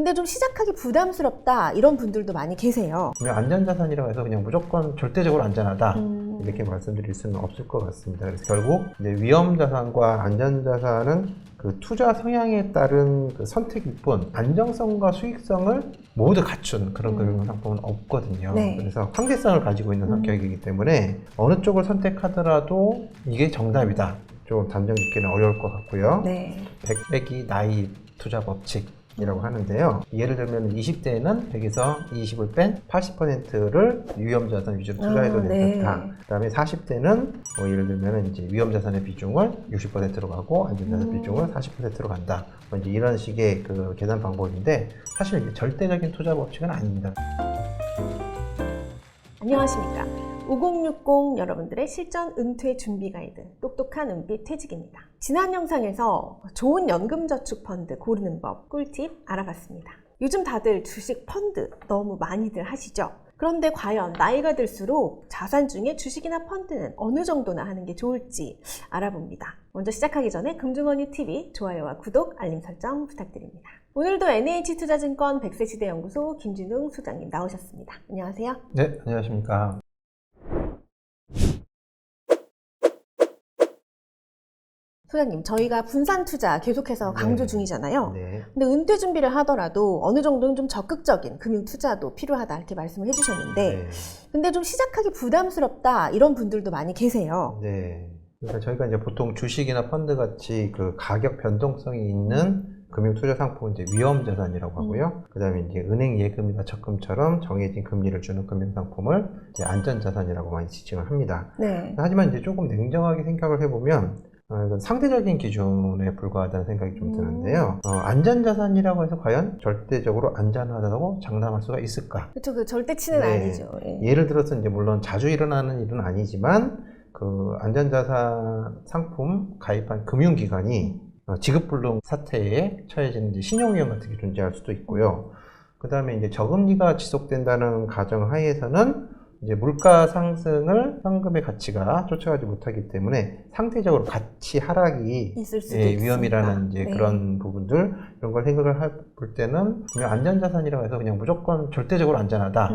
근데 좀 시작하기 부담스럽다 이런 분들도 많이 계세요. 안전자산이라고 해서 그냥 무조건 절대적으로 안전하다 이렇게 말씀드릴 수는 없을 것 같습니다. 그래서 결국 이제 위험자산과 안전자산은 그 투자 성향에 따른 그 선택일 뿐 안정성과 수익성을 모두 갖춘 그런 금융상품은 없거든요. 네. 그래서 상대성을 가지고 있는 성격이기 때문에 어느 쪽을 선택하더라도 이게 정답이다. 좀 단정 짓기는 어려울 것 같고요. 네. 100빼기 나이 투자 법칙 이라고 하는데요. 예를 들면 20대에는 100에서 20을 뺀 80%를 위험자산 위주로 투자해도 괜찮다. 네. 그 다음에 40대는 뭐 예를 들면 이제 위험자산의 비중을 60%로 가고 안전자산 비중을 40%로 간다. 뭐 이제 이런 식의 그 계산 방법인데 사실 이게 절대적인 투자 법칙은 아닙니다. 안녕하십니까. 5060 여러분들의 실전 은퇴 준비 가이드 똑똑한 은빛 퇴직입니다. 지난 영상에서 좋은 연금저축펀드 고르는 법 꿀팁 알아봤습니다. 요즘 다들 주식 펀드 너무 많이들 하시죠? 그런데 과연 나이가 들수록 자산 중에 주식이나 펀드는 어느 정도나 하는 게 좋을지 알아봅니다. 먼저 시작하기 전에 금중원유TV 좋아요와 구독, 알림 설정 부탁드립니다. 오늘도 NH투자증권 100세시대연구소 김진웅 소장님 나오셨습니다. 안녕하세요. 네, 안녕하십니까. 소장님, 저희가 분산 투자 계속해서 강조 네. 중이잖아요. 네. 근데 은퇴 준비를 하더라도 어느 정도는 좀 적극적인 금융 투자도 필요하다 이렇게 말씀을 해주셨는데, 네. 근데 좀 시작하기 부담스럽다 이런 분들도 많이 계세요. 네. 그러니까 저희가 이제 보통 주식이나 펀드 같이 그 가격 변동성이 있는 금융 투자 상품은 이제 위험 자산이라고 하고요. 그다음에 이제 은행 예금이나 적금처럼 정해진 금리를 주는 금융 상품을 이제 안전 자산이라고 많이 지칭을 합니다. 네. 하지만 이제 조금 냉정하게 생각을 해보면 이건 상대적인 기준에 불과하다는 생각이 좀 드는데요. 안전자산이라고 해서 과연 절대적으로 안전하다고 장담할 수가 있을까? 그렇죠. 그 절대치는 네. 아니죠. 예. 예를 들어서 이제 물론 자주 일어나는 일은 아니지만 그 안전자산 상품 가입한 금융기관이 지급불능 사태에 처해지는 이제 신용위험 같은 게 존재할 수도 있고요. 그 다음에 이제 저금리가 지속된다는 가정 하에서는 이제 물가 상승을 현금의 가치가 쫓아가지 못하기 때문에 상대적으로 가치 하락이 있을 수도 위험이라는 이제 네. 그런 부분들 이런 걸 생각을 볼 때는 그냥 안전자산이라고 해서 그냥 무조건 절대적으로 안전하다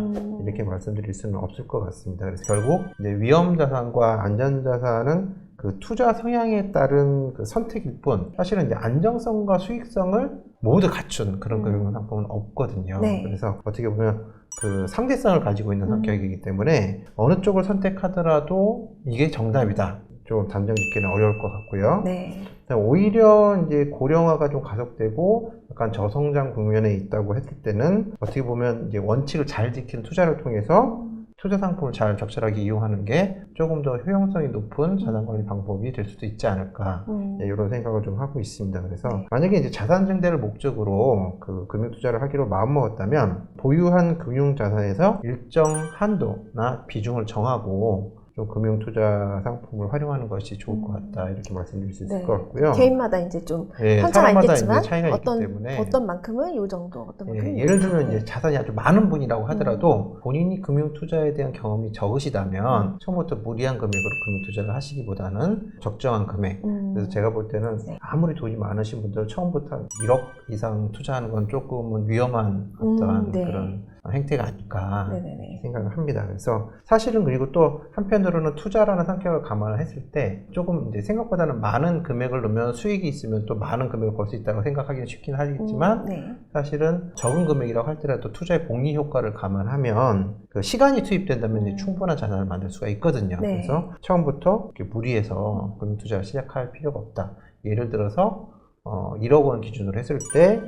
이렇게 말씀드릴 수는 없을 것 같습니다. 그래서 결국 이제 위험자산과 안전자산은 그 투자 성향에 따른 그 선택일 뿐 사실은 이제 안정성과 수익성을 모두 갖춘 그런 금융상품은 없거든요. 네. 그래서 어떻게 보면 그 상대성을 가지고 있는 성격이기 때문에 어느 쪽을 선택하더라도 이게 정답이다. 좀 단정 짓기는 어려울 것 같고요. 네. 오히려 이제 고령화가 좀 가속되고 약간 저성장 국면에 있다고 했을 때는 어떻게 보면 이제 원칙을 잘 지키는 투자를 통해서 투자 상품을 잘 적절하게 이용하는 게 조금 더 효용성이 높은 자산 관리 방법이 될 수도 있지 않을까 이런 생각을 좀 하고 있습니다. 그래서 만약에 이제 자산 증대를 목적으로 그 금융 투자를 하기로 마음먹었다면 보유한 금융 자산에서 일정 한도나 비중을 정하고 좀 금융 투자 상품을 활용하는 것이 좋을 것 같다 이렇게 말씀드릴 수 있을 네. 것 같고요. 개인마다 이제 좀 네, 편차가 사람마다 있겠지만 이제 차이가 있기 때문에 어떤 만큼은 요 정도, 어떤 만큼은 예를 들면 네. 이제 자산이 아주 많은 분이라고 하더라도 본인이 금융 투자에 대한 경험이 적으시다면 처음부터 무리한 금액으로 금융 투자를 하시기보다는 적정한 금액. 그래서 제가 볼 때는 네. 아무리 돈이 많으신 분들 처음부터 1억 이상 투자하는 건 조금은 위험한 어떠한 네. 그런 행태가 아닐까 네네네. 생각을 합니다. 그래서 사실은 그리고 또 한편으로는 투자라는 성격을 감안을 했을 때 조금 이제 생각보다는 많은 금액을 넣으면 수익이 있으면 또 많은 금액을 벌 수 있다고 생각하기는 쉽긴 하겠지만 네. 사실은 적은 금액이라고 할지라도 투자의 복리 효과를 감안하면 그 시간이 투입된다면 이제 충분한 자산을 만들 수가 있거든요. 네. 그래서 처음부터 이렇게 무리해서 금융 투자를 시작할 필요가 없다. 예를 들어서 1억 원 기준으로 했을 때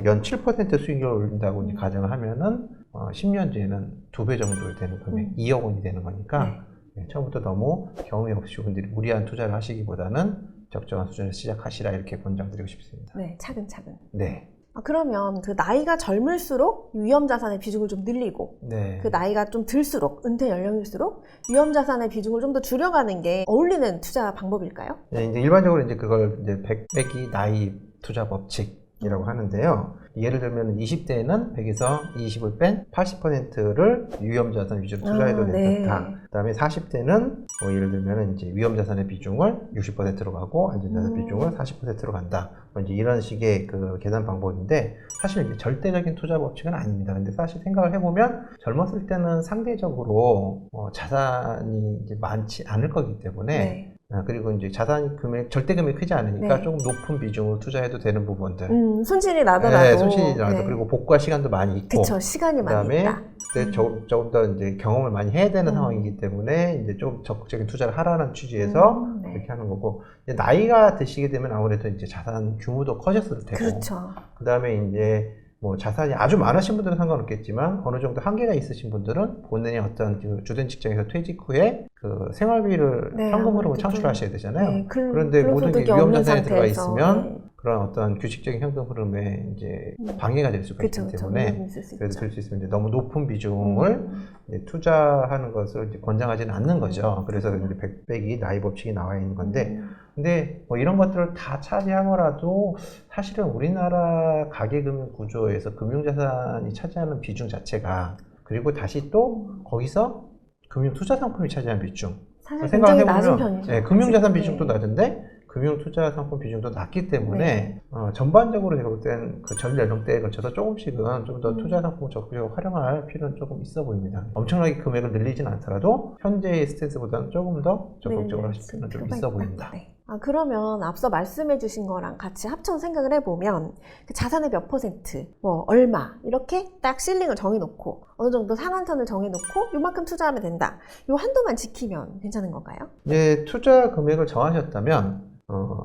연 7% 수익률을 올린다고 이제 가정을 하면은 10년 뒤에는 2배 정도 되는 금액, 2억 원이 되는 거니까 처음부터 너무 경험이 없이 분들이 무리한 투자를 하시기보다는 적정한 수준에서 시작하시라 이렇게 권장드리고 싶습니다. 네, 차근차근. 네. 그러면 그 나이가 젊을수록 위험자산의 비중을 좀 늘리고 네. 그 나이가 좀 들수록 은퇴 연령일수록 위험자산의 비중을 좀 더 줄여가는 게 어울리는 투자 방법일까요? 네, 이제 일반적으로 이제 그걸 이제 100빼기 나이 투자 법칙이라고 하는데요. 예를 들면 20대에는 100에서 20을 뺀 80%를 위험자산 위주로 투자해도 괜찮다. 네. 그 다음에 40대는 뭐 예를 들면 이제 위험자산의 비중을 60%로 가고 안전자산 비중을 40%로 간다. 이제 이런 식의 그 계산 방법인데 사실 이제 절대적인 투자 법칙은 아닙니다. 근데 사실 생각을 해보면 젊었을 때는 상대적으로 자산이 이제 많지 않을 거기 때문에 네. 그리고 이제 자산 금액, 절대 금액이 크지 않으니까 네. 조금 높은 비중으로 투자해도 되는 부분들. 손실이 나더라도. 네, 손실이 나도 네. 그리고 복구할 시간도 많이 있고. 그쵸, 시간이 많이 그다음에 있다. 그때 조금 더 이제 경험을 많이 해야 되는 음. 상황이기 때문에 이제 좀 적극적인 투자를 하라는 취지에서 네. 이렇게 하는 거고, 이제 나이가 드시게 되면 아무래도 이제 자산 규모도 커졌을 테고. 그렇죠. 그다음에 이제 뭐 자산이 아주 많으신 분들은 상관없겠지만 어느 정도 한계가 있으신 분들은 본인의 어떤 그 주된 직장에서 퇴직 후에 그 생활비를 네, 현금으로 아무래도 창출하셔야 되잖아요. 네, 그런데 모든 게 근로소득이 위험 없는 자산에 들어가 상태에서, 있으면 네. 그런 어떤 규칙적인 현금 흐름에 이제 방해가 될 수가 그쵸, 있기 그쵸. 때문에 위험이 있을 수 그래서 있죠. 그럴 수 있으면 이제 너무 높은 비중을 이제 투자하는 것을 이제 권장하지는 않는 거죠. 그래서 이제 100배기 나이 법칙이 나와 있는 건데, 근데 뭐 이런 것들을 다 차지하더라도 사실은 우리나라 가계금융 구조에서 금융자산이 차지하는 비중 자체가, 그리고 다시 또 거기서 금융투자상품이 차지하는 비중, 사실 굉장히 낮은 생각해보면 편이죠. 네, 금융자산 네. 비중도 낮은데 금융투자상품 비중도 낮기 때문에 네. 전반적으로 제가 볼 땐 그 전 연령대에 걸쳐서 조금씩은 좀 더 투자상품을 적극적으로 활용할 필요는 조금 있어 보입니다. 엄청나게 금액을 늘리진 않더라도 현재의 스탠스보다는 조금 더 적극적으로 하실 필요는 좀 있어 보입니다. 네. 그러면 앞서 말씀해 주신 거랑 같이 합쳐 생각을 해보면 그 자산의 몇 퍼센트, 뭐 얼마 이렇게 딱 실링을 정해놓고 어느 정도 상한선을 정해놓고 요만큼 투자하면 된다. 요 한도만 지키면 괜찮은 건가요? 이제 투자 금액을 정하셨다면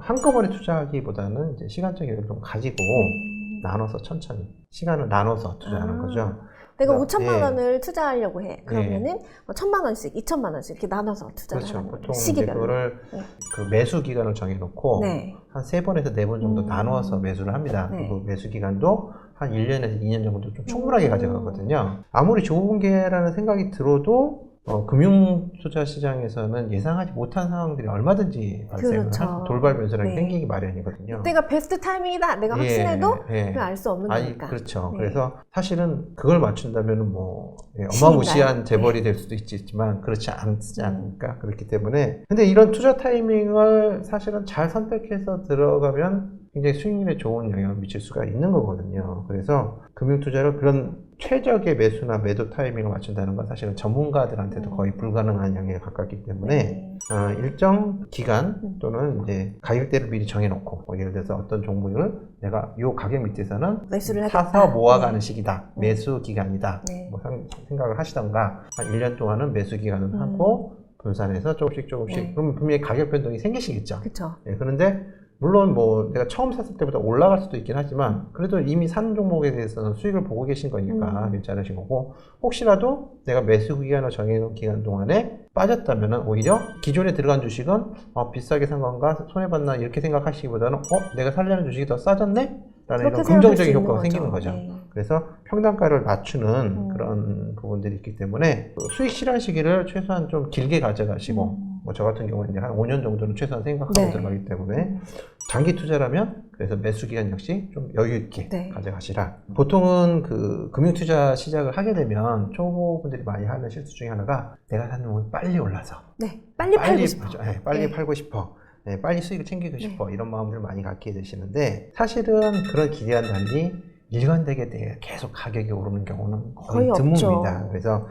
한꺼번에 투자하기보다는 이제 시간적 여유를 좀 가지고 나눠서 천천히 시간을 나눠서 투자하는 거죠. 내가 그러니까, 5천만 예. 원을 투자하려고 해. 그러면은 뭐 1,000만 원씩, 2천만 원씩 이렇게 나눠서 투자를 그렇죠. 하는 거예요. 보통 이제 시기별로. 그거를 네. 그 매수 기간을 정해놓고 네. 한 3번에서 4번 정도 나누어서 매수를 합니다. 네. 그리고 매수 기간도 한 1년에서 2년 정도 좀 충분하게 가져가거든요. 아무리 좋은 기회라는 생각이 들어도 금융투자 시장에서는 예상하지 못한 상황들이 얼마든지 발생을 그렇죠. 하고 돌발 변수라는 게 네. 생기기 마련이거든요. 내가 베스트 타이밍이다. 내가 예, 확신해도 예. 그걸 알 수 없는 아니, 거니까. 그렇죠. 네. 그래서 사실은 그걸 맞춘다면 뭐 신인가요? 어마무시한 재벌이 될 수도 있지만 그렇지 않지 않을까. 그렇기 때문에 근데 이런 투자 타이밍을 사실은 잘 선택해서 들어가면 굉장히 수익률에 좋은 영향을 미칠 수가 있는 거거든요. 그래서 금융투자를 그런 최적의 매수나 매도 타이밍을 맞춘다는 건 사실은 전문가들한테도 거의 불가능한 영역에 가깝기 때문에 네. 일정 기간 또는 이제 가격대를 미리 정해놓고 뭐 예를 들어서 어떤 종목을 내가 이 가격 밑에서는 매수를 사서 하겠다. 모아가는 네. 시기다. 네. 매수 기간이다. 네. 뭐 생각을 하시던가 한 1년 동안은 매수 기간을 하고 분산해서 조금씩 네. 그러면 분명히 가격 변동이 생기시겠죠. 그렇죠. 예, 그런데 물론 뭐 내가 처음 샀을 때보다 올라갈 수도 있긴 하지만 그래도 이미 산 종목에 대해서는 수익을 보고 계신 거니까 괜찮으신 거고, 혹시라도 내가 매수 기간을 정해놓은 기간 동안에 빠졌다면은 오히려 기존에 들어간 주식은 비싸게 산 건가 손해봤나 이렇게 생각하시기보다는 내가 살려는 주식이 더 싸졌네? 라는 이런 긍정적인 효과가 생기는 거죠. 네. 그래서 평단가를 맞추는 그런 부분들이 있기 때문에 수익 실현 시기를 최소한 좀 길게 가져가시고 뭐 저 같은 경우는 이제 한 5년 정도는 최소한 생각하고 네. 들어가기 때문에 장기 투자라면 그래서 매수 기간 역시 좀 여유 있게 네. 가져가시라. 보통은 그 금융 투자 시작을 하게 되면 초보분들이 많이 하는 실수 중에 하나가 내가 사는 놈은 빨리 올라서 네. 빨리 팔고 싶어. 네, 빨리 네. 팔고 싶어. 네, 빨리 수익을 챙기고 싶어. 이런 마음을 많이 갖게 되시는데 사실은 그런 기대와는 달리 일관되게 계속 가격이 오르는 경우는 거의 드뭅니다. 없죠. 그래서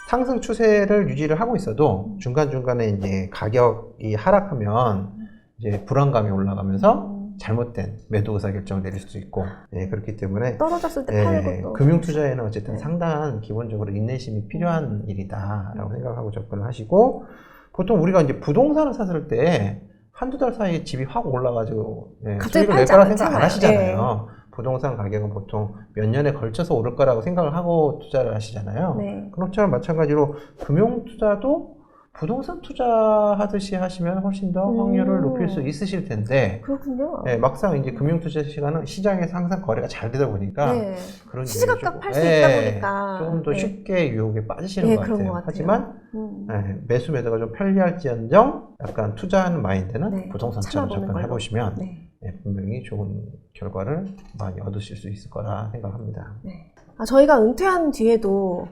상승 추세를 유지를 하고 있어도 중간중간에 이제 가격이 하락하면 이제 불안감이 올라가면서 잘못된 매도 의사 결정을 내릴 수도 있고, 그렇기 때문에 떨어졌을 때 팔고 또. 금융 투자에는 어쨌든 상당한 기본적으로 인내심이 필요한 일이다라고 생각하고 접근을 하시고, 보통 우리가 이제 부동산을 샀을 때 한두 달 사이에 집이 확 올라가지고 갑자기 수익을 낼 팔지 거라 생각 안 않잖아요. 하시잖아요. 부동산 가격은 보통 몇 년에 걸쳐서 오를 거라고 생각을 하고 투자를 하시잖아요. 네. 그런 것처럼 마찬가지로 금융 투자도 부동산 투자하듯이 하시면 훨씬 더 확률을 높일 수 있으실 텐데, 그렇군요. 막상 이제 금융 투자 시간은 시장에서 항상 거래가 잘 되다 보니까 네. 그런 시시각각 팔 수 있다 보니까 조금 더 네. 쉽게 유혹에 빠지시는 네, 것 그런 같아요. 것 같아요. 하지만 매수 매도가 좀 편리할지언정 약간 투자하는 마인드는 네. 부동산처럼 참아보는 접근해 걸로. 보시면 네. 분명히 좋은 결과를 많이 얻으실 수 있을 거라 생각합니다. 네. 저희가 은퇴한 뒤에도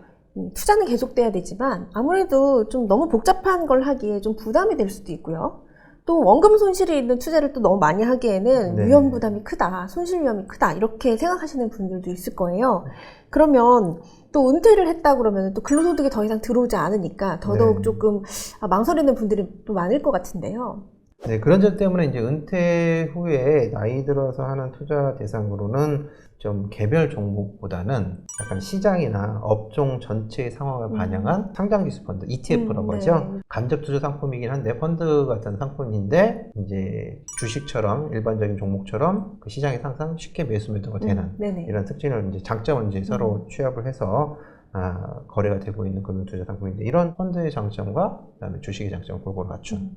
투자는 계속돼야 되지만 아무래도 좀 너무 복잡한 걸 하기에 좀 부담이 될 수도 있고요. 또 원금 손실이 있는 투자를 또 너무 많이 하기에는 네. 위험 부담이 크다, 손실 위험이 크다 이렇게 생각하시는 분들도 있을 거예요. 그러면 또 은퇴를 했다 그러면 또 근로소득이 더 이상 들어오지 않으니까 더더욱 네. 조금 망설이는 분들이 또 많을 것 같은데요. 네, 그런 점 때문에 이제 은퇴 후에 나이 들어서 하는 투자 대상으로는 좀 개별 종목보다는 약간 시장이나 업종 전체의 상황을 반영한 상장지수 펀드, ETF라고 하죠. 네. 간접 투자 상품이긴 한데 펀드 같은 상품인데 이제 주식처럼 일반적인 종목처럼 그 시장의 상승 쉽게 매수 매도가 되는 네네. 이런 특징을 이제 장점을 이제 서로 취합을 해서 거래가 되고 있는 금융 투자 상품인데 이런 펀드의 장점과 그다음에 주식의 장점을 골고루 갖춘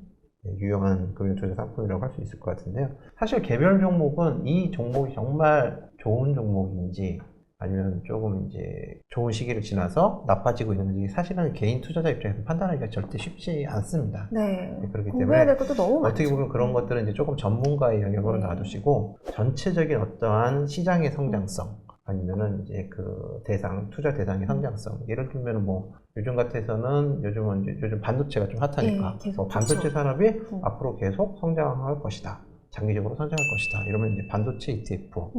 유용한 금융투자 상품이라고 할 수 있을 것 같은데요. 사실 개별 종목은 이 종목이 정말 좋은 종목인지 아니면 조금 이제 좋은 시기를 지나서 나빠지고 있는지 사실은 개인 투자자 입장에서 판단하기가 절대 쉽지 않습니다. 네. 그렇기 공부해야 때문에 될 것도 너무 많죠. 어떻게 보면 그런 것들은 이제 조금 전문가의 영역으로 네. 놔두시고 전체적인 어떠한 시장의 성장성 아니면은 이제 그 대상, 투자 대상의 성장성. 예를 들면 뭐 요즘 같아서는 요즘 반도체가 좀 핫하니까 네, 계속 뭐 반도체 좋죠. 산업이 앞으로 계속 성장할 것이다. 장기적으로 성장할 것이다. 이러면 이제 반도체 ETF.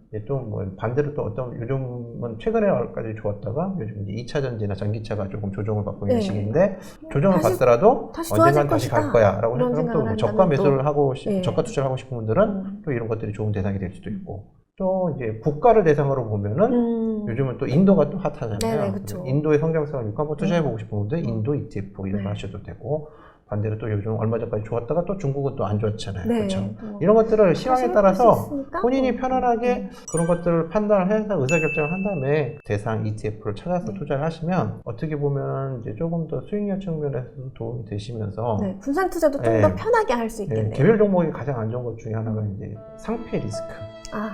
이제 또 뭐 반대로 또 어떤 요즘은 최근에까지 좋았다가 요즘 이제 2차 전지나 전기차가 조금 조정을 받고 있는 네. 시기인데 조정을 다시- 받더라도 다시 언젠간 좋아질 다시 갈 것이다. 거야라고 이런 생각하면 생각을 또 저가 한다면 매수를 또- 하고 네. 저가 투자를 하고 싶은 분들은 또 이런 것들이 좋은 대상이 될 수도 있고 또 이제 국가를 대상으로 보면은 요즘은 또 인도가 또 핫하잖아요. 네네, 그쵸. 인도의 성장성을 믿고 한번 투자해보고 싶은 분들 인도 ETF 이런 거 네. 하셔도 되고 반대로 또 요즘 얼마 전까지 좋았다가 또 중국은 또 안 좋았잖아요. 네. 그렇죠? 뭐 이런 것들을 시황에 사실 따라서 할수 있으니까. 본인이 편안하게 그런 것들을 판단을 해서 의사결정을 한 다음에 대상 ETF를 찾아서 투자를 하시면 어떻게 보면 이제 조금 더 수익률 측면에서도 도움이 되시면서 네, 분산 투자도 좀 네. 더 편하게 할 수 예, 있겠네요. 개별 종목이 가장 안 좋은 것 중에 하나가 이제 상패 리스크.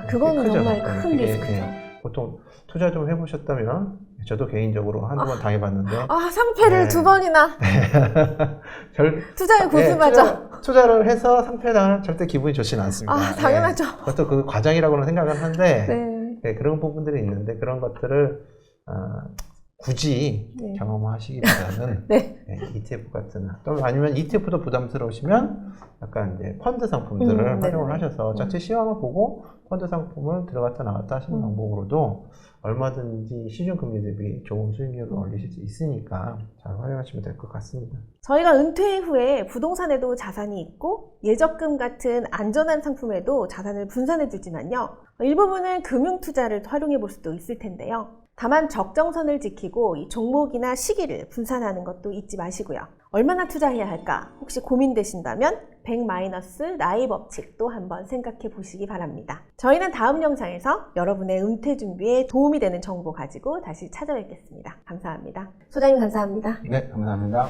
그거는 크죠. 정말 네, 큰 그게, 리스크죠. 보통 투자 좀 해보셨다면 저도 개인적으로 한두 번 당해봤는데 상패를 네. 두 번이나 투자에 고수하죠. 투자를 해서 상패당하면 절대 기분이 좋지는 않습니다. 당연하죠. 그것도 그 과정이라고는 생각을 하는데 네. 그런 부분들이 있는데 그런 것들을 굳이 네. 경험하시기보다는 네. ETF 같은 또 아니면 ETF도 부담스러우시면 약간 이제 펀드 상품들을 활용을 네네. 하셔서 자체 시황을 보고 펀드 상품을 들어갔다 나왔다 하시는 방법으로도 얼마든지 시중 금리 대비 좋은 수익률을 올리실 수 있으니까 잘 활용하시면 될 것 같습니다. 저희가 은퇴 후에 부동산에도 자산이 있고 예적금 같은 안전한 상품에도 자산을 분산해 두지만요. 일부분은 금융 투자를 활용해 볼 수도 있을 텐데요. 다만 적정선을 지키고 이 종목이나 시기를 분산하는 것도 잊지 마시고요. 얼마나 투자해야 할까 혹시 고민되신다면 100- 나이 법칙도 한번 생각해 보시기 바랍니다. 저희는 다음 영상에서 여러분의 은퇴 준비에 도움이 되는 정보 가지고 다시 찾아뵙겠습니다. 감사합니다. 소장님 감사합니다. 네, 감사합니다.